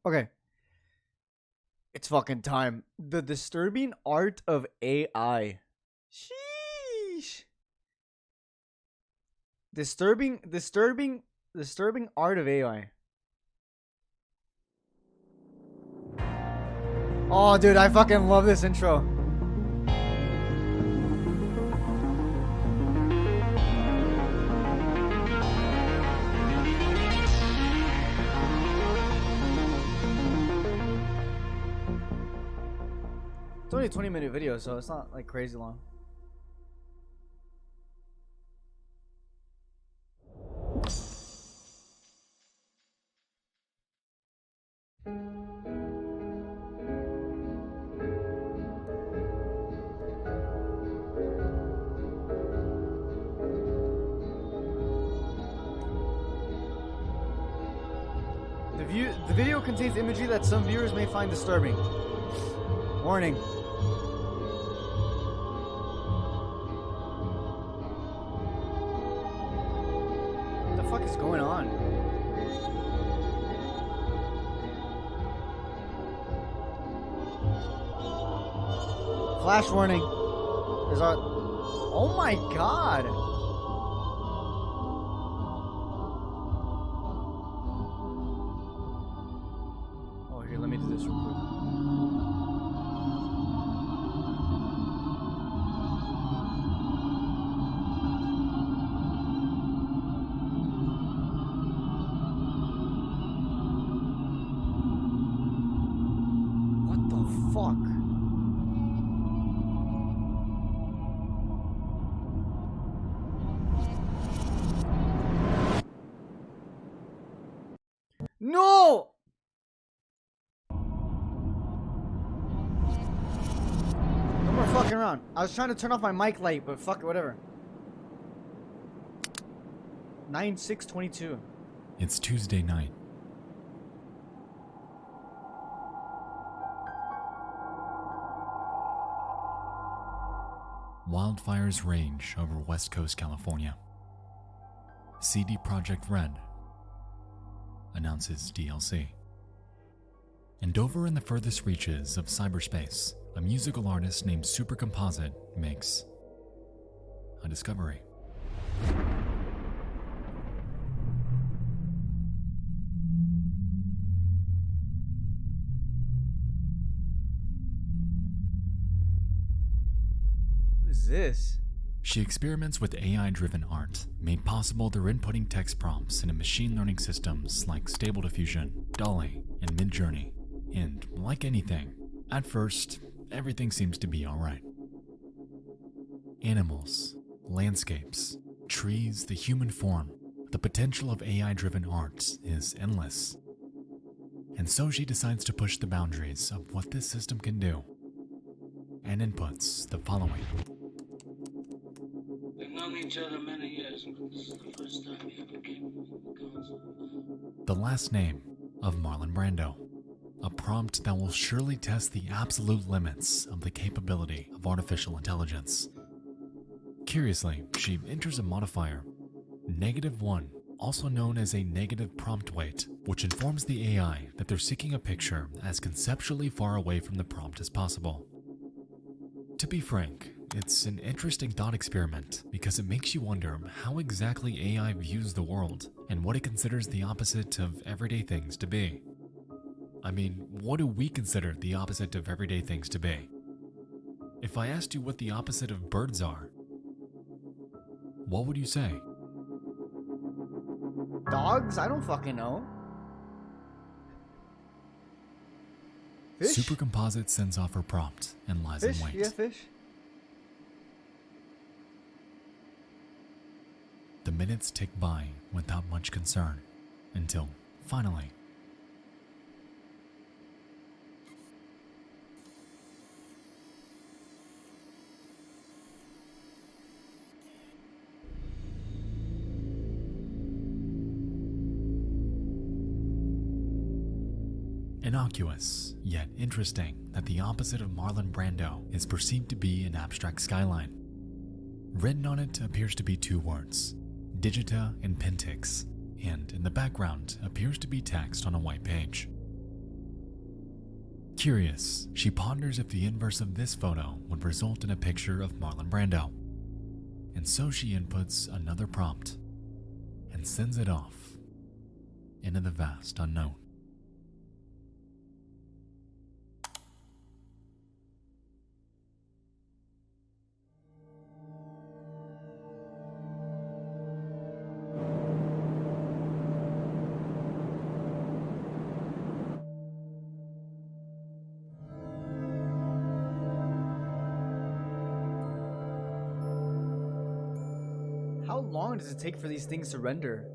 Okay. It's fucking time. The Disturbing Art of AI. Sheesh. Disturbing Art of AI. Oh, dude, I fucking love this intro. It's only a 20-minute video, so it's not like crazy long. The video contains imagery that some viewers may find disturbing. Warning. What the fuck is going on? Flash warning. There's our... Oh my god! Oh, here, let me do this real quick. What the fuck? No! No more fucking around. I was trying to turn off my mic light, but fuck it, whatever. 9/6/22. It's Tuesday night. Wildfires rage over West Coast California. CD Projekt Red announces DLC. And over in the furthest reaches of cyberspace, a musical artist named Supercomposite makes a discovery. What is this? She experiments with AI-driven art, made possible through inputting text prompts into machine learning systems like Stable Diffusion, DALL-E, and Midjourney. And like anything, at first, everything seems to be alright. Animals, landscapes, trees, the human form, the potential of AI-driven art is endless. And so she decides to push the boundaries of what this system can do, and inputs the following. We've known each other many years, but this is the first time he ever came with the console. The last name of Marlon Brando. A prompt that will surely test the absolute limits of the capability of artificial intelligence. Curiously, she enters a modifier, -1, also known as a negative prompt weight, which informs the AI that they're seeking a picture as conceptually far away from the prompt as possible. To be frank, it's an interesting thought experiment because it makes you wonder how exactly AI views the world and what it considers the opposite of everyday things to be. I mean, what do we consider the opposite of everyday things to be? If I asked you what the opposite of birds are, what would you say? Dogs? I don't fucking know. Fish? Supercomposite sends off her prompt and lies Fish? in wait. Yeah, fish. The minutes tick by without much concern, until, finally, innocuous, yet interesting that the opposite of Marlon Brando is perceived to be an abstract skyline. Written on it appears to be two words, Digita and Pentix, and in the background appears to be text on a white page. Curious, she ponders if the inverse of this photo would result in a picture of Marlon Brando. And so she inputs another prompt and sends it off into the vast unknown. How long does it take for these things to render?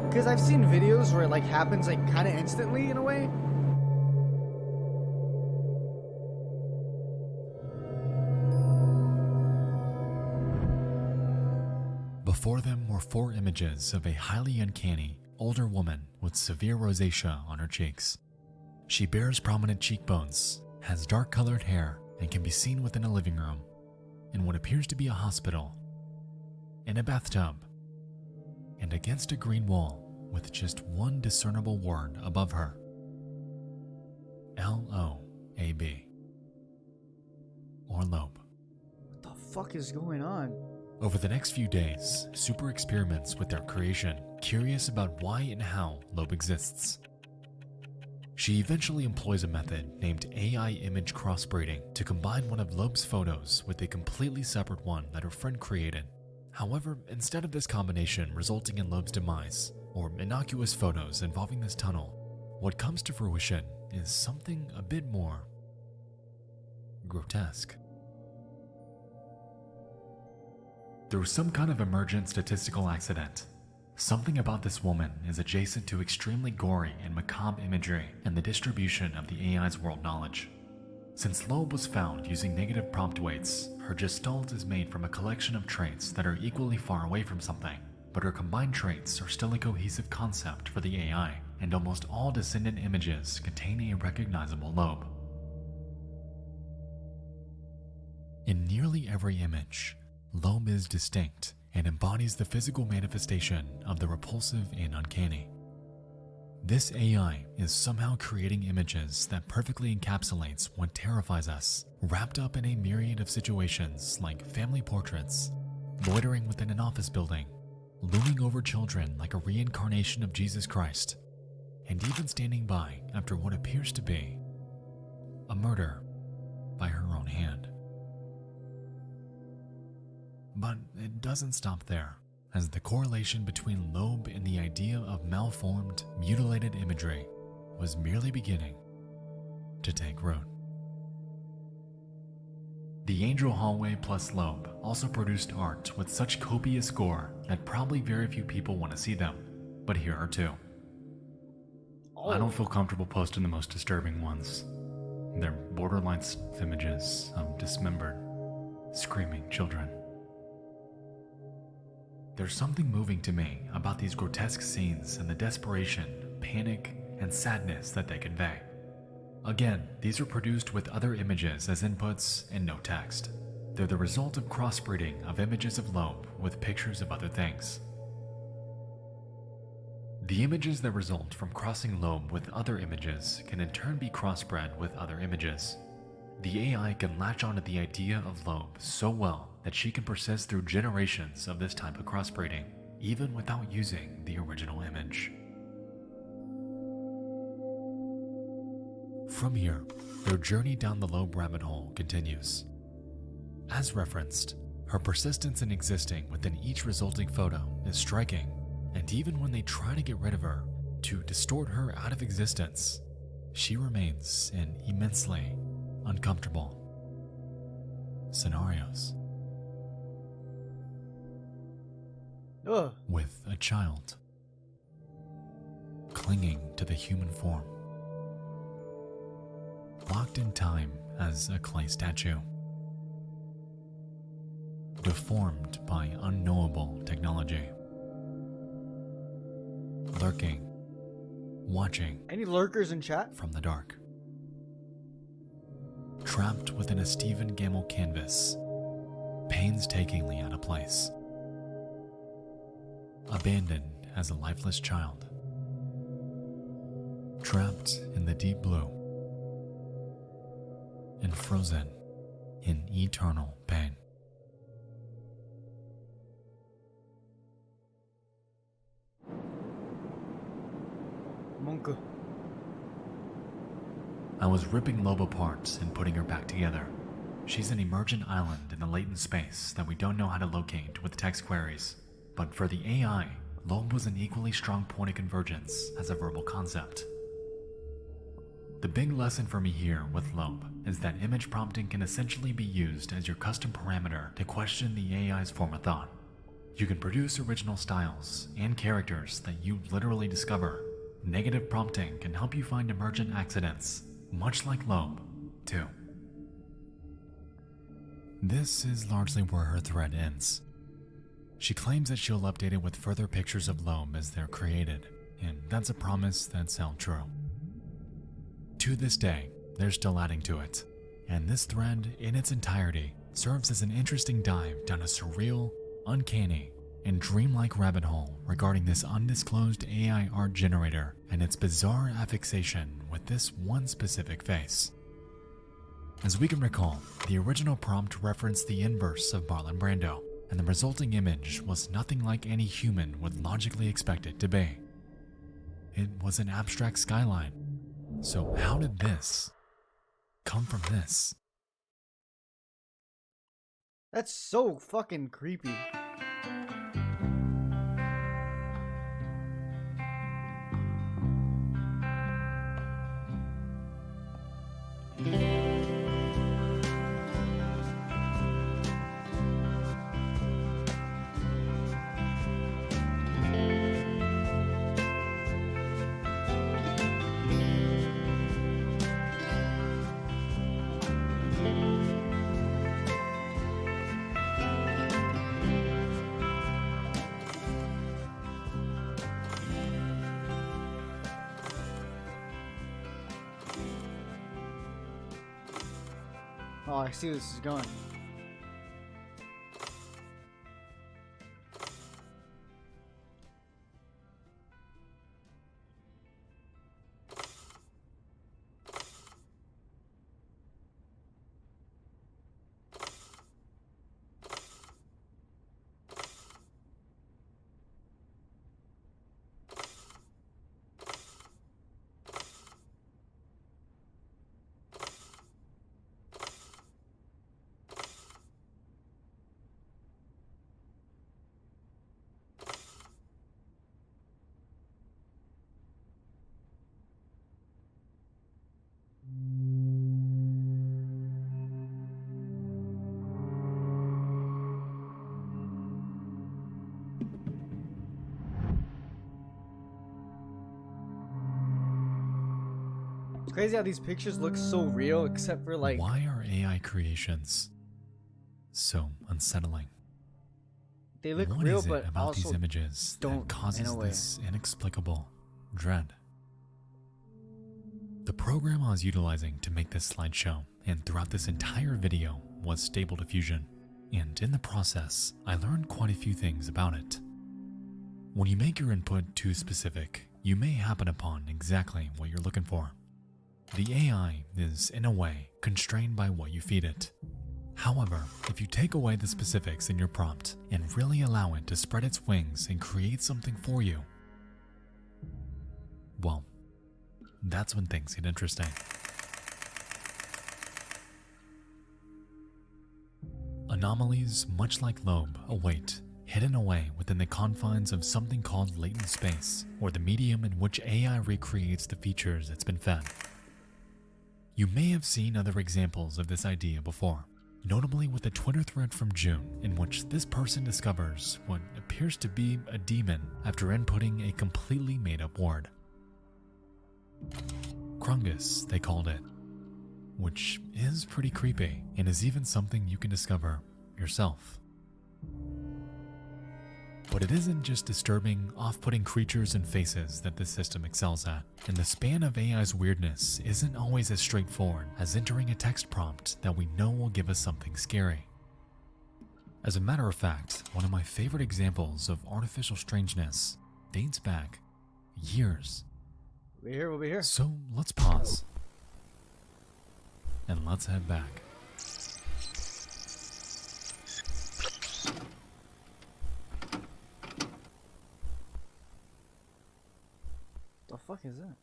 Because I've seen videos where it like happens like kind of instantly in a way. Before them were 4 images of a highly uncanny, older woman with severe rosacea on her cheeks. She bears prominent cheekbones, has dark-colored hair, and can be seen within a living room, in what appears to be a hospital, in a bathtub, and against a green wall with just one discernible word above her. L-O-A-B. Or lobe. What the fuck is going on? Over the next few days, Super experiments with their creation, curious about why and how lobe exists. She eventually employs a method named AI image crossbreeding to combine one of Loeb's photos with a completely separate one that her friend created. However, instead of this combination resulting in Loeb's demise, or innocuous photos involving this tunnel, what comes to fruition is something a bit more grotesque. Through some kind of emergent statistical accident, something about this woman is adjacent to extremely gory and macabre imagery and the distribution of the AI's world knowledge. Since Loeb was found using negative prompt weights, her gestalt is made from a collection of traits that are equally far away from something, but her combined traits are still a cohesive concept for the AI, and almost all descendant images contain a recognizable Loeb. In nearly every image, Loeb is distinct and embodies the physical manifestation of the repulsive and uncanny. This AI is somehow creating images that perfectly encapsulates what terrifies us, wrapped up in a myriad of situations like family portraits, loitering within an office building, looming over children like a reincarnation of Jesus Christ, and even standing by after what appears to be a murder by her own hand. But it doesn't stop there, as the correlation between Loeb and the idea of malformed, mutilated imagery was merely beginning to take root. The Angel Hallway plus Loeb also produced art with such copious gore that probably very few people want to see them, but here are 2. I don't feel comfortable posting the most disturbing ones. They're borderline images of dismembered, screaming children. There's something moving to me about these grotesque scenes and the desperation, panic, and sadness that they convey. Again, these are produced with other images as inputs and no text. They're the result of crossbreeding of images of Loeb with pictures of other things. The images that result from crossing Loeb with other images can in turn be crossbred with other images. The AI can latch onto the idea of Loeb so well that she can persist through generations of this type of crossbreeding, even without using the original image. From here, their journey down the Loeb rabbit hole continues. As referenced, her persistence in existing within each resulting photo is striking, and even when they try to get rid of her, to distort her out of existence, she remains in immensely uncomfortable scenarios. Ugh. With a child clinging to the human form, locked in time as a clay statue, deformed by unknowable technology, lurking, watching Any lurkers in chat? from the dark, trapped within a Stephen Gamble canvas, painstakingly out of place, abandoned as a lifeless child, trapped in the deep blue, and frozen in eternal pain. Monk. I was ripping Loeb apart and putting her back together. She's an emergent island in the latent space that we don't know how to locate with text queries. But for the AI, Loeb was an equally strong point of convergence as a verbal concept. The big lesson for me here with Loeb is that image prompting can essentially be used as your custom parameter to question the AI's form of thought. You can produce original styles and characters that you literally discover. Negative prompting can help you find emergent accidents, much like Loeb, too. This is largely where her thread ends. She claims that she'll update it with further pictures of Loeb as they're created, and that's a promise that's held true. To this day, they're still adding to it, and this thread in its entirety serves as an interesting dive down a surreal, uncanny, and dreamlike rabbit hole regarding this undisclosed AI art generator and its bizarre affixation with this one specific face. As we can recall, the original prompt referenced the inverse of Marlon Brando, and the resulting image was nothing like any human would logically expect it to be. It was an abstract skyline. So how did this come from this? That's so fucking creepy. Oh, I see where this is going. It's crazy how these pictures look so real, except for like... Why are AI creations so unsettling? They look What real, is it but about also these images don't that causes in a way. this inexplicable dread? The program I was utilizing to make this slideshow and throughout this entire video was Stable Diffusion, and in the process, I learned quite a few things about it. When you make your input too specific, you may happen upon exactly what you're looking for. The AI is, in a way, constrained by what you feed it. However, if you take away the specifics in your prompt and really allow it to spread its wings and create something for you, well, that's when things get interesting. Anomalies, much like Loeb, await, hidden away within the confines of something called latent space, or the medium in which AI recreates the features it's been fed. You may have seen other examples of this idea before, notably with a Twitter thread from June in which this person discovers what appears to be a demon after inputting a completely made-up word. Krungus, they called it, which is pretty creepy and is even something you can discover yourself. But it isn't just disturbing, off-putting creatures and faces that this system excels at, and the span of AI's weirdness isn't always as straightforward as entering a text prompt that we know will give us something scary. As a matter of fact, one of my favorite examples of artificial strangeness dates back years. We'll be here. So let's pause. And let's head back. The fuck is that?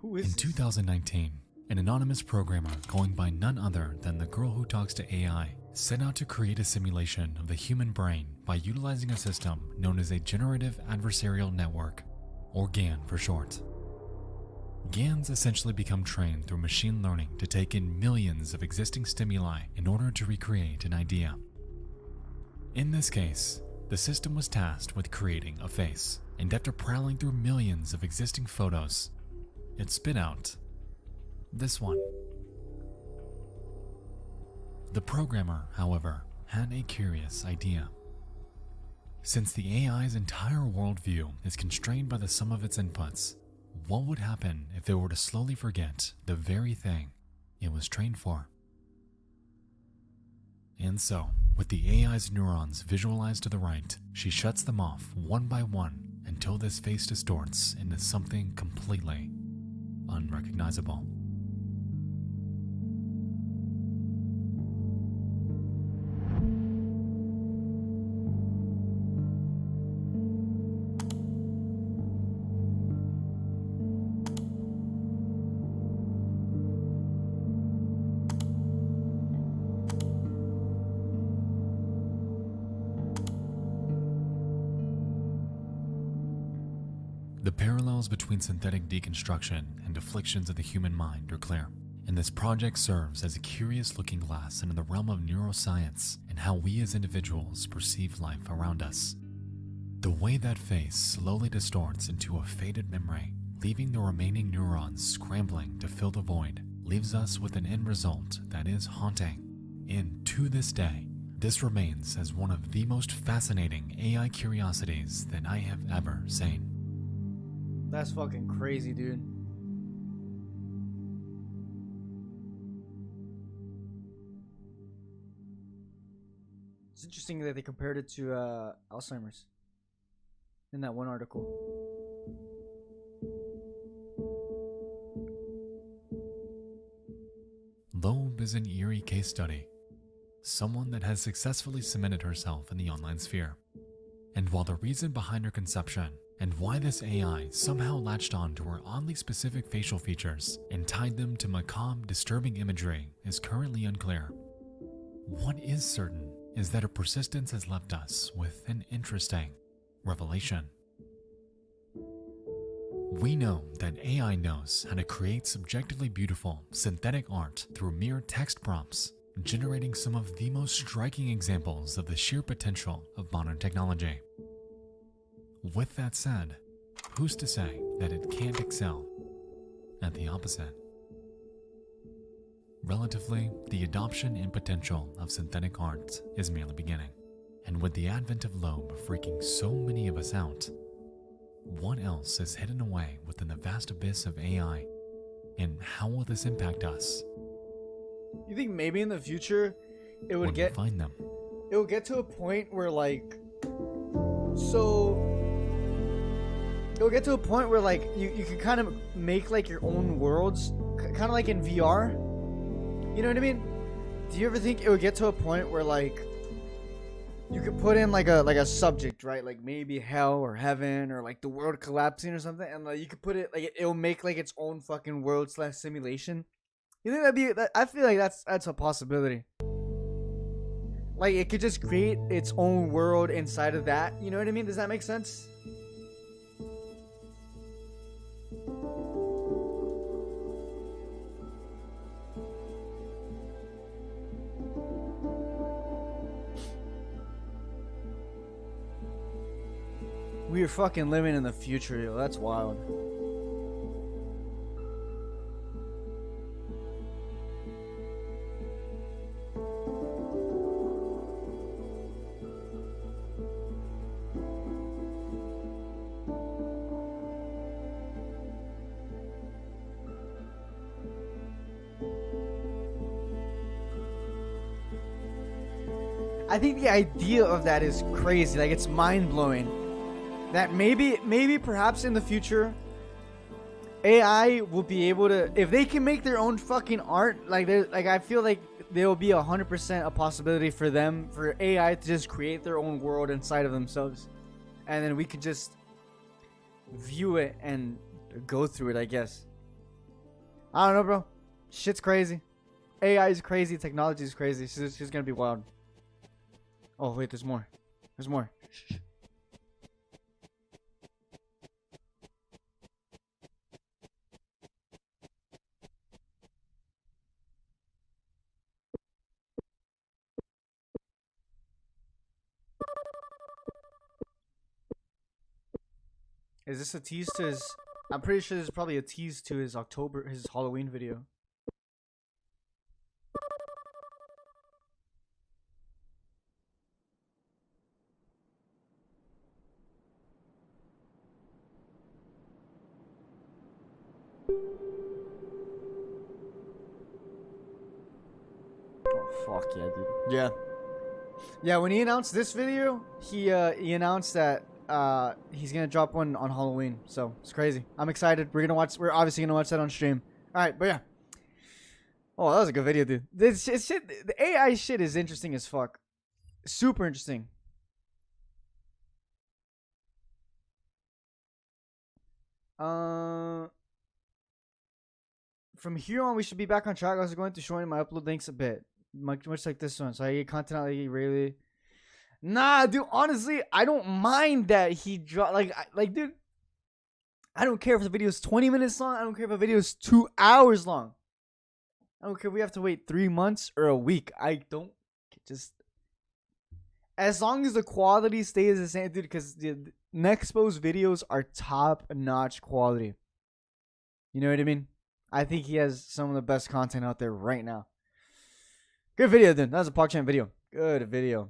Who is In this? 2019, an anonymous programmer going by none other than the girl who talks to AI set out to create a simulation of the human brain by utilizing a system known as a Generative Adversarial Network, or GAN for short. GANs essentially become trained through machine learning to take in millions of existing stimuli in order to recreate an idea. In this case, the system was tasked with creating a face, and after prowling through millions of existing photos, it spit out this one. The programmer, however, had a curious idea. Since the AI's entire worldview is constrained by the sum of its inputs, what would happen if it were to slowly forget the very thing it was trained for? And so, with the AI's neurons visualized to the right, she shuts them off one by one until this face distorts into something completely unrecognizable. The parallels between synthetic deconstruction and afflictions of the human mind are clear, and this project serves as a curious looking glass into the realm of neuroscience and how we as individuals perceive life around us. The way that face slowly distorts into a faded memory, leaving the remaining neurons scrambling to fill the void, leaves us with an end result that is haunting. And to this day, this remains as one of the most fascinating AI curiosities that I have ever seen. That's fucking crazy, dude. It's interesting that they compared it to Alzheimer's in that one article. Loeb is an eerie case study, someone that has successfully cemented herself in the online sphere. And while the reason behind her conception and why this AI somehow latched on to her oddly specific facial features and tied them to macabre, disturbing imagery is currently unclear, what is certain is that her persistence has left us with an interesting revelation. We know that AI knows how to create subjectively beautiful synthetic art through mere text prompts, generating some of the most striking examples of the sheer potential of modern technology. With that said, who's to say that it can't excel at the opposite? Relatively, the adoption and potential of synthetic art is merely beginning, and with the advent of Loeb freaking so many of us out, what else is hidden away within the vast abyss of AI, and how will this impact us? You think maybe in the future it would when we find them? it would get to a point where you can kind of make like your own worlds, kind of like in VR. You know what I mean? Do you ever think it would get to a point where like you could put in like a subject, right? Like maybe hell or heaven or like the world collapsing or something, and like you could put it like it'll make like its own fucking world / simulation. You think I feel like that's a possibility. Like it could just create its own world inside of that. You know what I mean? Does that make sense? We are fucking living in the future, yo. That's wild. I think the idea of that is crazy. Like, it's mind blowing. That maybe perhaps in the future, AI will be able to, if they can make their own fucking art, like I feel like there will be 100% a possibility for AI to just create their own world inside of themselves, and then we could just view it and go through it. I guess. I don't know, bro. Shit's crazy. AI is crazy. Technology is crazy. She's gonna be wild. Oh wait, there's more. There's more. Shh. Is this a tease to his? I'm pretty sure this is probably a tease to his Halloween video. Oh fuck yeah, dude. Yeah. Yeah, when he announced this video, he announced that he's gonna drop one on Halloween. So it's crazy. I'm excited. We're obviously gonna watch that on stream. All right, but yeah. Oh, that was a good video, dude. This shit, the AI shit is interesting as fuck. Super interesting. From here on, we should be back on track. I was going to shorten my upload links a bit, much like this one, so I get content out really. Nah, dude. Honestly, I don't mind that he dropped. Like, dude. I don't care if the video is 20 minutes long. I don't care if a video is 2 hours long. I don't care if we have to wait 3 months or a week. I don't just. As long as the quality stays the same, dude. Because Nexpo's videos are top-notch quality. You know what I mean? I think he has some of the best content out there right now. Good video, then. That was a PogChamp video. Good video.